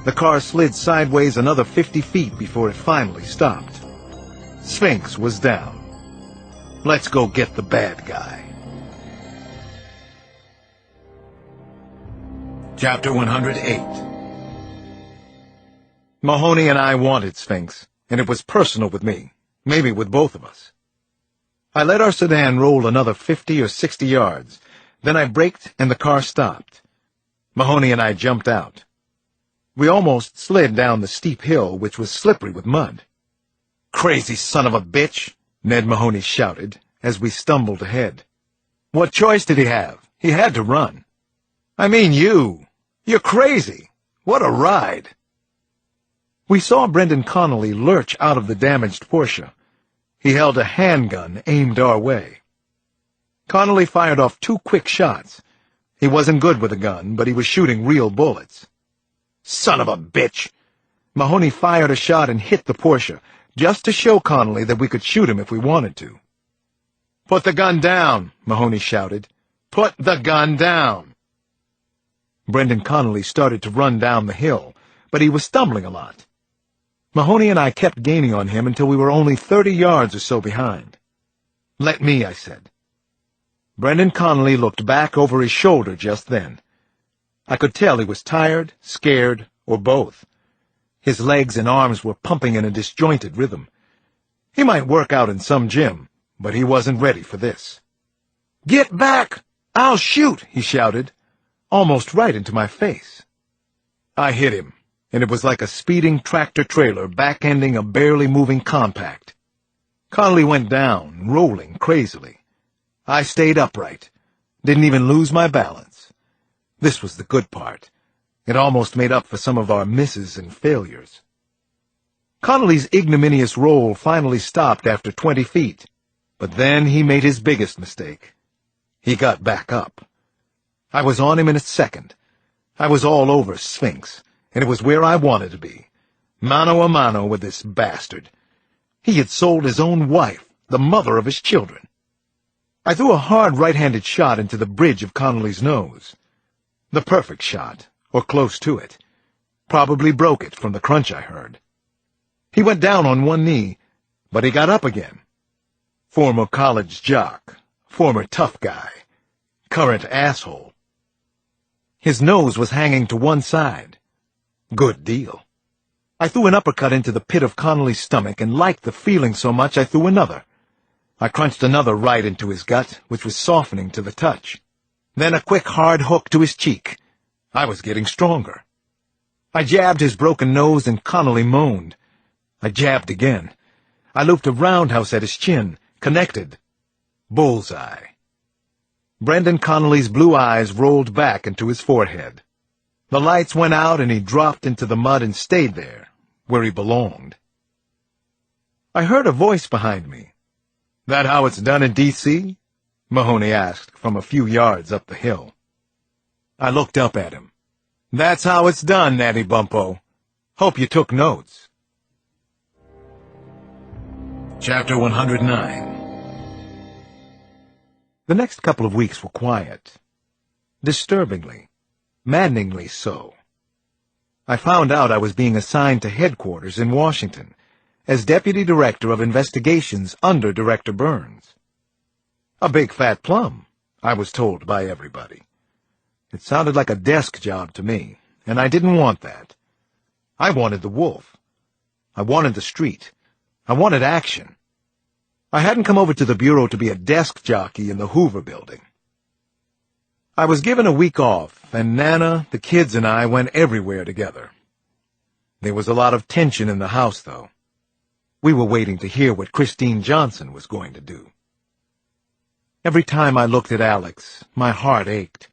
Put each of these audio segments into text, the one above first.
The car slid sideways another 50 feet before it finally stopped. Sphinx was down. Let's go get the bad guy. Chapter 108. Mahoney and I wanted Sphinx, and it was personal with me, maybe with both of us. I let our sedan roll another 50 or 60 yards. Then I braked and the car stopped. Mahoney and I jumped out. We almost slid down the steep hill, which was slippery with mud. "Crazy son of a bitch!" Ned Mahoney shouted as we stumbled ahead. What choice did he have? He had to run. "I mean you. You're crazy. What a ride!" We saw Brendan Connolly lurch out of the damaged Porsche. He held a handgun aimed our way. Connolly fired off 2 quick shots. He wasn't good with a gun, but he was shooting real bullets. "Son of a bitch!" Mahoney fired a shot and hit the Porsche, just to show Connolly that we could shoot him if we wanted to. "Put the gun down!" Mahoney shouted. "Put the gun down!" Brendan Connolly started to run down the hill, but he was stumbling a lot. Mahoney and I kept gaining on him until we were only 30 yards or so behind. "Let me," I said. Brendan Connolly looked back over his shoulder just then. I could tell he was tired, scared, or both. His legs and arms were pumping in a disjointed rhythm. He might work out in some gym, but he wasn't ready for this. "Get back! I'll shoot!" he shouted, almost right into my face. I hit him, and it was like a speeding tractor-trailer back-ending a barely moving compact. Connolly went down, rolling crazily. I stayed upright, didn't even lose my balance. This was the good part. It almost made up for some of our misses and failures. Connolly's ignominious roll finally stopped after 20 feet, but then he made his biggest mistake. He got back up. I was on him in a second. I was all over Sphinx, and it was where I wanted to be, mano a mano with this bastard. He had sold his own wife, the mother of his children. I threw a hard right-handed shot into the bridge of Connolly's nose. The perfect shot, or close to it. Probably broke it from the crunch I heard. He went down on one knee, but he got up again. Former college jock, former tough guy, current asshole. His nose was hanging to one side. Good deal. I threw an uppercut into the pit of Connolly's stomach and liked the feeling so much I threw another. I crunched another right into his gut, which was softening to the touch. Then a quick hard hook to his cheek. I was getting stronger. I jabbed his broken nose and Connolly moaned. I jabbed again. I looped a roundhouse at his chin, connected. Bullseye. Brendan Connolly's blue eyes rolled back into his forehead. The lights went out and he dropped into the mud and stayed there, where he belonged. I heard a voice behind me. "That how it's done in D.C.?" Mahoney asked from a few yards up the hill. I looked up at him. "That's how it's done, Natty Bumpo. Hope you took notes." Chapter 109. The next couple of weeks were quiet. Disturbingly, maddeningly so. I found out I was being assigned to headquarters in Washington as Deputy Director of Investigations under Director Burns. A big fat plum, I was told by everybody. It sounded like a desk job to me, and I didn't want that. I wanted the wolf. I wanted the street. I wanted action. I hadn't come over to the Bureau to be a desk jockey in the Hoover Building. I was given a week off, and Nana, the kids, and I went everywhere together. There was a lot of tension in the house, though. We were waiting to hear what Christine Johnson was going to do. Every time I looked at Alex, my heart ached.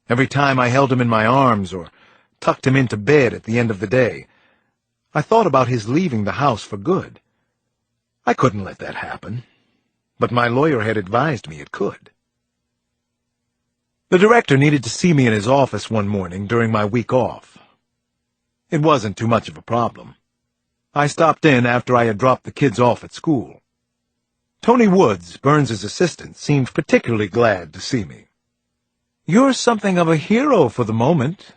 Every time I held him in my arms or tucked him into bed at the end of the day, I thought about his leaving the house for good. I couldn't let that happen, but my lawyer had advised me it could. The director needed to see me in his office one morning during my week off. It wasn't too much of a problem. I stopped in after I had dropped the kids off at school. Tony Woods, Burns's assistant, seemed particularly glad to see me. "You're something of a hero for the moment.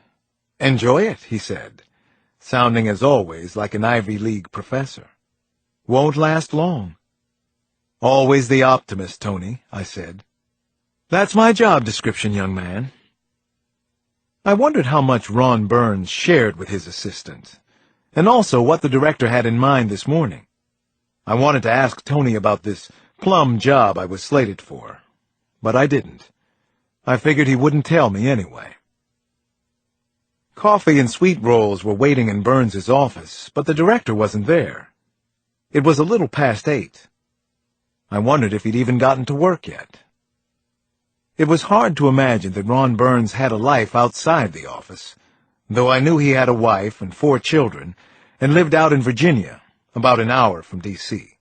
Enjoy it," he said, sounding as always like an Ivy League professor. Won't last long. Always the optimist, Tony, I said. That's my job description, young man. I wondered how much Ron Burns shared with his assistant, and also what the director had in mind this morning. I wanted to ask Tony about this plum job I was slated for, but I didn't. I figured he wouldn't tell me anyway. Coffee and sweet rolls were waiting in Burns's office, but the director wasn't there. It was a little past 8. I wondered if he'd even gotten to work yet. It was hard to imagine that Ron Burns had a life outside the office, though I knew he had a wife and 4 children and lived out in Virginia, about an hour from D.C.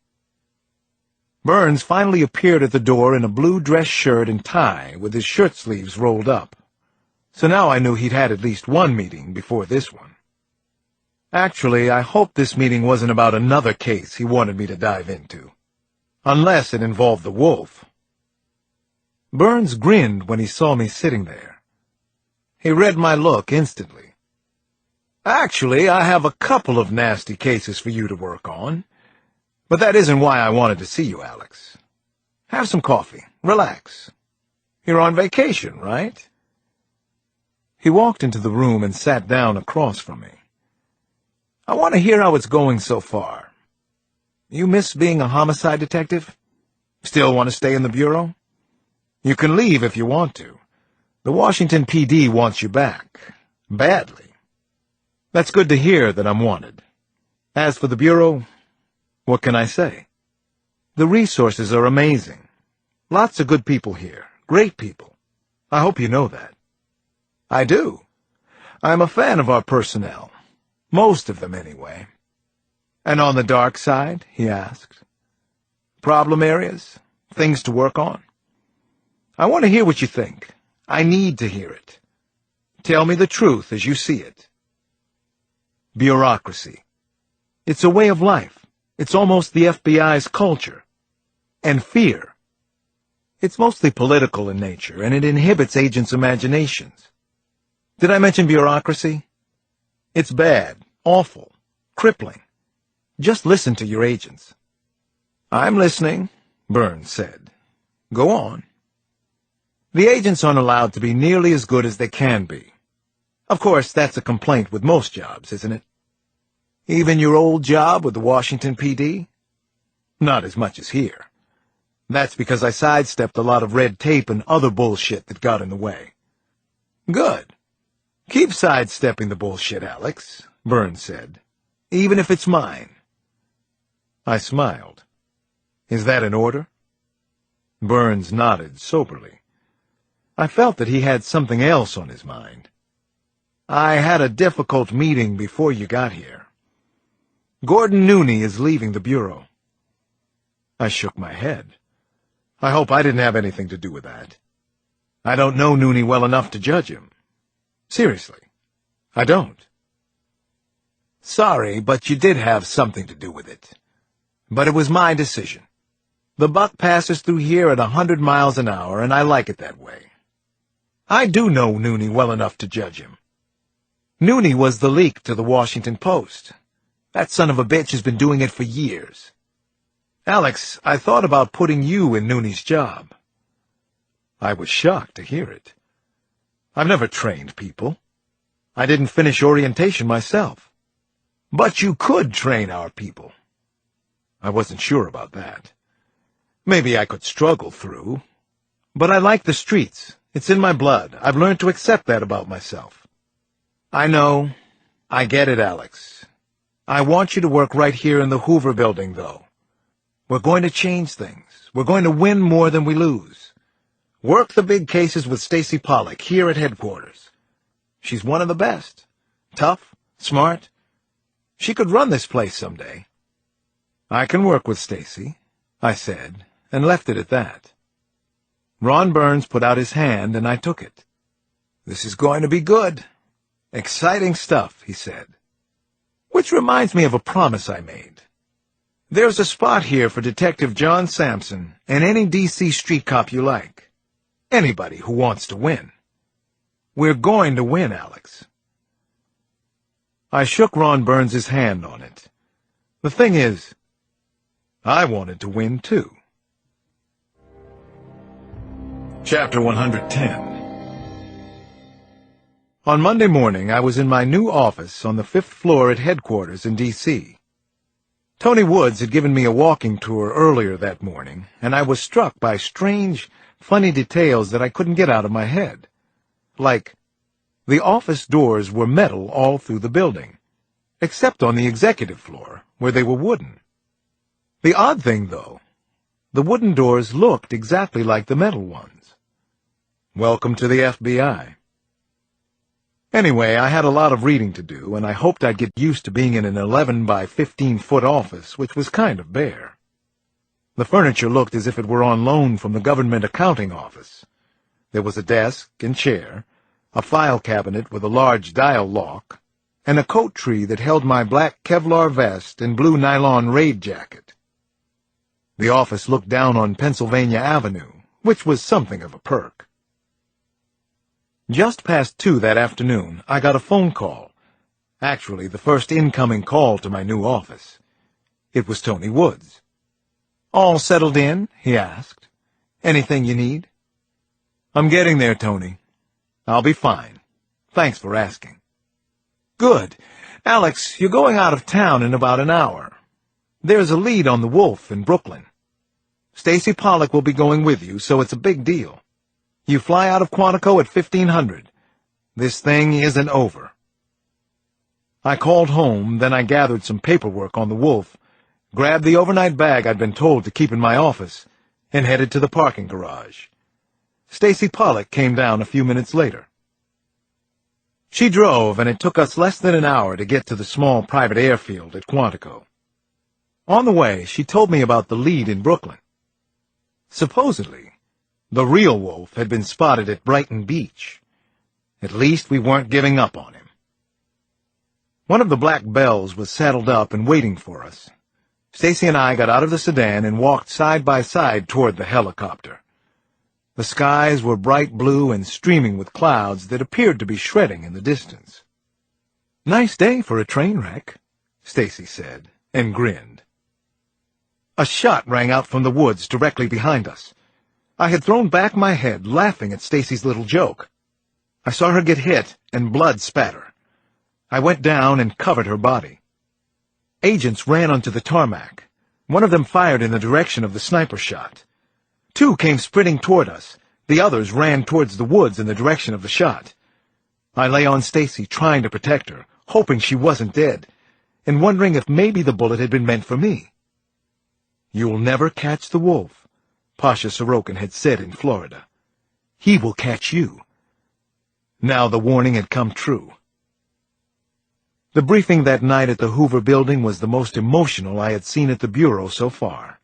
Burns finally appeared at the door in a blue dress shirt and tie with his shirt sleeves rolled up. So now I knew he'd had at least one meeting before this one. Actually, I hoped this meeting wasn't about another case he wanted me to dive into. Unless it involved the wolf. Burns grinned when he saw me sitting there. He read my look instantly. Actually, I have a couple of nasty cases for you to work on. But that isn't why I wanted to see you, Alex. Have some coffee. Relax. You're on vacation, right? He walked into the room and sat down across from me. I want to hear how it's going so far. You miss being a homicide detective? Still want to stay in the bureau? You can leave if you want to. The Washington PD wants you back. Badly. That's good to hear that I'm wanted. As for the bureau, what can I say? The resources are amazing. Lots of good people here. Great people. I hope you know that. I do. I'm a fan of our personnel. Most of them, anyway. And on the dark side, he asked. Problem areas? Things to work on? I want to hear what you think. I need to hear it. Tell me the truth as you see it. Bureaucracy. It's a way of life. It's almost the FBI's culture. And fear. It's mostly political in nature, and it inhibits agents' imaginations. Did I mention bureaucracy? It's bad, awful, crippling. Just listen to your agents. I'm listening, Burns said. Go on. The agents aren't allowed to be nearly as good as they can be. Of course, that's a complaint with most jobs, isn't it? Even your old job with the Washington PD? Not as much as here. That's because I sidestepped a lot of red tape and other bullshit that got in the way. Good. Keep sidestepping the bullshit, Alex, Burns said. Even if it's mine. I smiled. Is that an order? Burns nodded soberly. I felt that he had something else on his mind. I had a difficult meeting before you got here. Gordon Nooney is leaving the bureau. I shook my head. I hope I didn't have anything to do with that. I don't know Nooney well enough to judge him. Seriously, I don't. Sorry, but you did have something to do with it. But it was my decision. The buck passes through here at 100 miles an hour, and I like it that way. I do know Nooney well enough to judge him. Nooney was the leak to the Washington Post. That son of a bitch has been doing it for years. Alex, I thought about putting you in Nooney's job. I was shocked to hear it. I've never trained people. I didn't finish orientation myself. But you could train our people. I wasn't sure about that. Maybe I could struggle through. But I like the streets. It's in my blood. I've learned to accept that about myself. I know. I get it, Alex. I want you to work right here in the Hoover Building, though. We're going to change things. We're going to win more than we lose. Work the big cases with Stacy Pollock here at headquarters. She's one of the best. Tough, smart. She could run this place someday. I can work with Stacy, I said, and left it at that. Ron Burns put out his hand, and I took it. This is going to be good. Exciting stuff, he said. Which reminds me of a promise I made. There's a spot here for Detective John Sampson and any D.C. street cop you like. Anybody who wants to win. We're going to win, Alex. I shook Ron Burns' hand on it. The thing is, I wanted to win too. Chapter 110. On Monday morning, I was in my new office on the 5th floor at headquarters in D.C. Tony Woods had given me a walking tour earlier that morning, and I was struck by strange, funny details that I couldn't get out of my head. Like, the office doors were metal all through the building, except on the executive floor, where they were wooden. The odd thing, though, the wooden doors looked exactly like the metal ones. Welcome to the FBI. Anyway, I had a lot of reading to do, and I hoped I'd get used to being in an 11 by 15-foot office, which was kind of bare. The furniture looked as if it were on loan from the government accounting office. There was a desk and chair, a file cabinet with a large dial lock, and a coat tree that held my black Kevlar vest and blue nylon raid jacket. The office looked down on Pennsylvania Avenue, which was something of a perk. Just past 2 that afternoon, I got a phone call. Actually, the first incoming call to my new office. It was Tony Woods. "All settled in?" he asked. "Anything you need?" "I'm getting there, Tony. I'll be fine. Thanks for asking." "Good. Alex, you're going out of town in about an hour. There's a lead on the Wolf in Brooklyn. Stacy Pollock will be going with you, so it's a big deal. You fly out of Quantico at 1500. This thing isn't over." I called home, then I gathered some paperwork on the Wolf, grabbed the overnight bag I'd been told to keep in my office, and headed to the parking garage. Stacy Pollock came down a few minutes later. She drove, and it took us less than an hour to get to the small private airfield at Quantico. On the way, she told me about the lead in Brooklyn. Supposedly, the real Wolf had been spotted at Brighton Beach. At least we weren't giving up on him. One of the Black Bells was saddled up and waiting for us. Stacy and I got out of the sedan and walked side by side toward the helicopter. The skies were bright blue and streaming with clouds that appeared to be shredding in the distance. "Nice day for a train wreck," Stacy said, and grinned. A shot rang out from the woods directly behind us. I had thrown back my head, laughing at Stacy's little joke. I saw her get hit, and blood spatter. I went down and covered her body. Agents ran onto the tarmac. One of them fired in the direction of the sniper shot. 2 came sprinting toward us. The others ran towards the woods in the direction of the shot. I lay on Stacy, trying to protect her, hoping she wasn't dead, and wondering if maybe the bullet had been meant for me. "You'll never catch the Wolf," Pasha Sorokin had said in Florida. "He will catch you." Now the warning had come true. The briefing that night at the Hoover Building was the most emotional I had seen at the Bureau so far.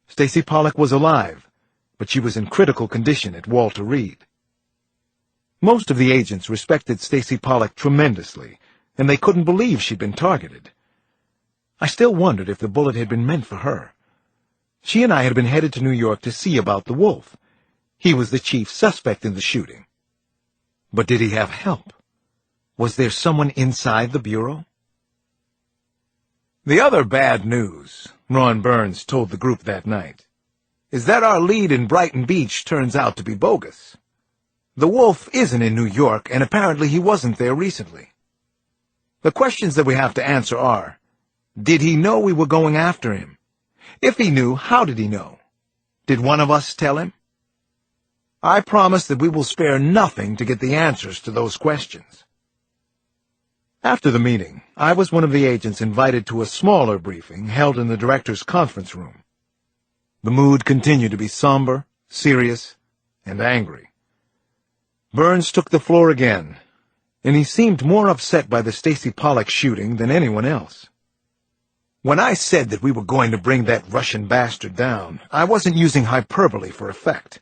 Stacy Pollock was alive, but she was in critical condition at Walter Reed. Most of the agents respected Stacy Pollock tremendously, and they couldn't believe she'd been targeted. I still wondered if the bullet had been meant for her. She and I had been headed to New York to see about the Wolf. He was the chief suspect in the shooting. But did he have help? Was there someone inside the Bureau? "The other bad news," Ron Burns told the group that night, "is that our lead in Brighton Beach turns out to be bogus. The Wolf isn't in New York, and apparently he wasn't there recently. The questions that we have to answer are, did he know we were going after him? If he knew, how did he know? Did one of us tell him? I promise that we will spare nothing to get the answers to those questions." After the meeting, I was one of the agents invited to a smaller briefing held in the director's conference room. The mood continued to be somber, serious, and angry. Burns took the floor again, and he seemed more upset by the Stacy Pollock shooting than anyone else. "When I said that we were going to bring that Russian bastard down, I wasn't using hyperbole for effect.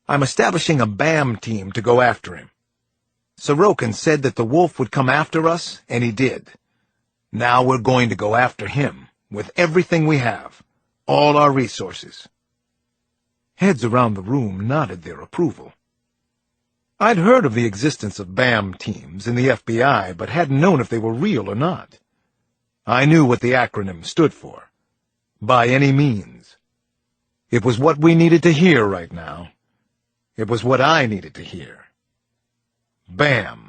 I'm establishing a BAM team to go after him. Sorokin said that the Wolf would come after us, and he did. Now we're going to go after him, with everything we have, all our resources." Heads around the room nodded their approval. I'd heard of the existence of BAM teams in the FBI, but hadn't known if they were real or not. I knew what the acronym stood for. By any means. It was what we needed to hear right now. It was what I needed to hear. BAM.